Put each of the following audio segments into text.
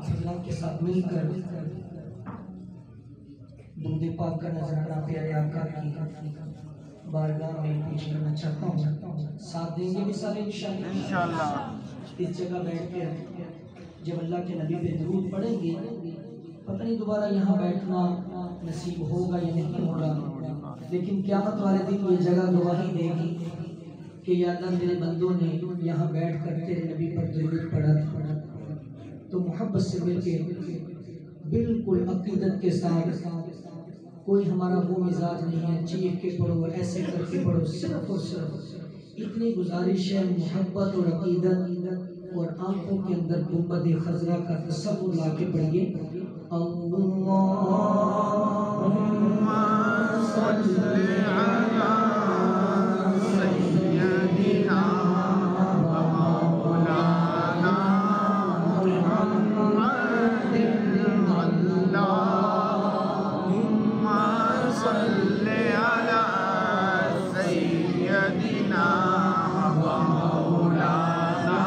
آپ اللہ کے ساتھ مل کر درود پاک کا نذرانہ پیارے آقا کی بارگاہ میں پیش کرنا چاہتا ہوں. ساتھ دیں گے بھی سارے انشاءاللہ. اس جگہ بیٹھ کر جب اللہ کے نبی پہ درود پڑھیں گے پتہ نہیں دوبارہ یہاں بیٹھنا نصیب ہوگا یا نہیں ہوگا، لیکن قیامت والے دن یہ جگہ گواہی دے گی کہ یا اللہ میرے بندوں نے یہاں بیٹھ کر تیرے نبی پر درود پڑھا تھا. تو محبت سے مل کے بالکل عقیدت کے ساتھ، کوئی ہمارا وہ مزاج نہیں ہے چیخ کے پڑھو ایسے کر کے پڑھو، صرف اور صرف اتنی گزارش ہے محبت اور عقیدت اور آنکھوں کے اندر گنبد خضرا کا تصور لا کے پڑھیے. اللہم صلی علی سیدنا و مولانا محمد. اللہم صلی علی سیدنا و مولانا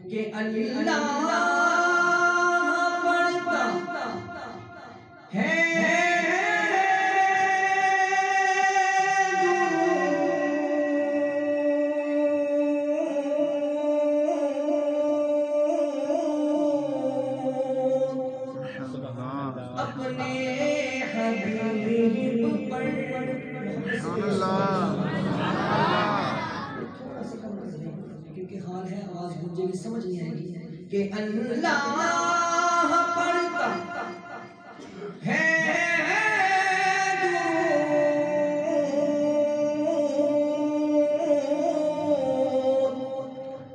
کہ اللہ پڑھتا ہے اپنے حبیب پر. کیونکہ حال ہے آواز مجھے بھی سمجھ نہیں آئے گی کہ اللہ پڑھتا ہے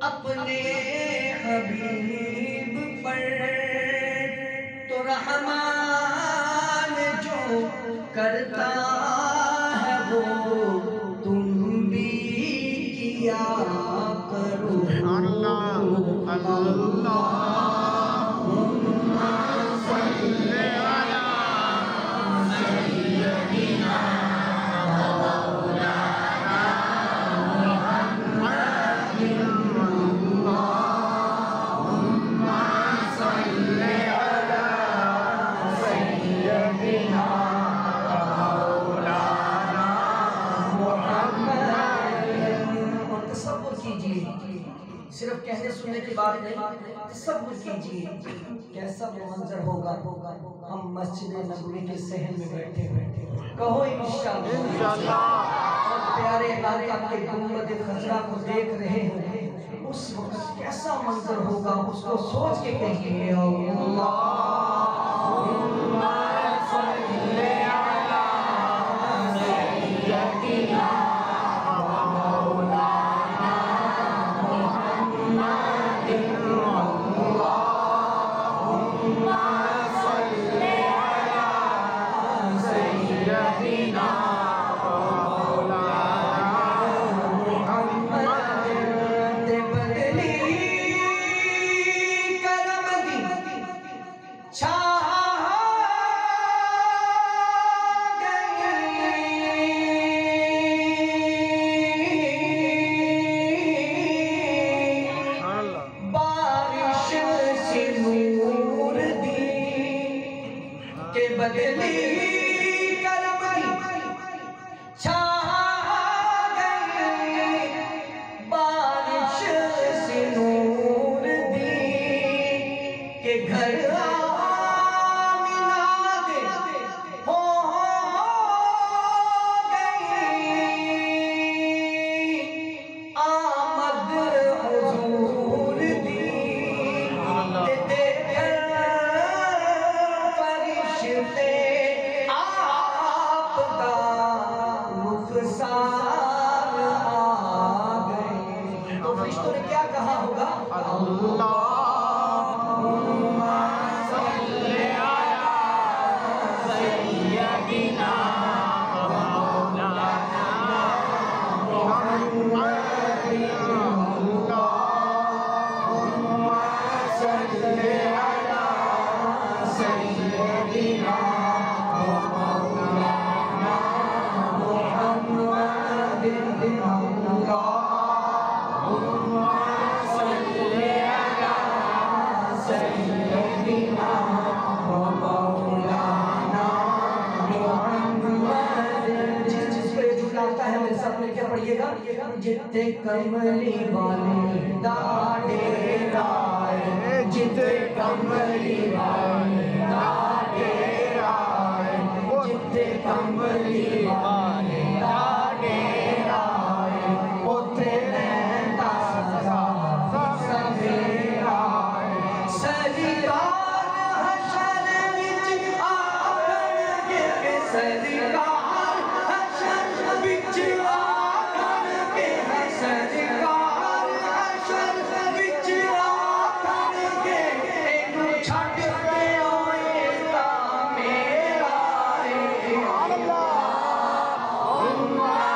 اپنے حبیب پر تو رحمان جو کرتا ہے وہ تم بھی کیا کرو. اللہم صلی علی سیدنا مولانا محمد. اللہم صلی علی سیدنا مولانا محمد. اور تصور کیجیے، صرف کہنے سننے کی بات نہیں، تصور کیجیے کیسا منظر ہوگا ہم مسجد نبوی کے صحن میں بیٹھے بیٹھے کہو انشاءاللہ اور پیارے آقا کے گنبد خضرا کو دیکھ رہے ہوں. اس وقت کیسا منظر ہوگا اس کو سوچ کے کہیے اللہم صلی علی سیدنا چھا پڑھیے گا جتے کملی والی دا ڈیرائے جتے کملی والی دا ڈیرائے جتے کملی والی دا ڈیرائے اوتھے رہندا سزا سویرا سرکار حشر وچ آکھن گے سرکار حشر وچ آکھن گے سرکار حشر وچ آکھن گے اینو چھڈ کے ہوئے تا میرا اے اللہم صلی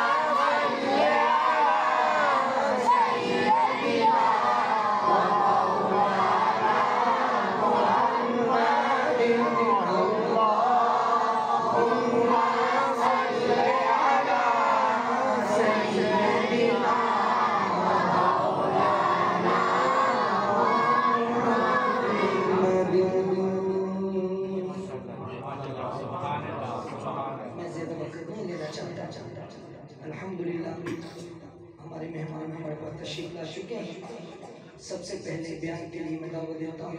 علی سیدنا الحمدللہ ہمارے مہمان ہمارے پاس تشریف لا چکے ہیں. سب سے پہلے بیان کے لیے میں دعوت دیتا ہوں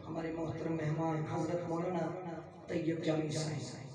ہمارے محترم مہمان حضرت مولانا طیب جامی صاحب.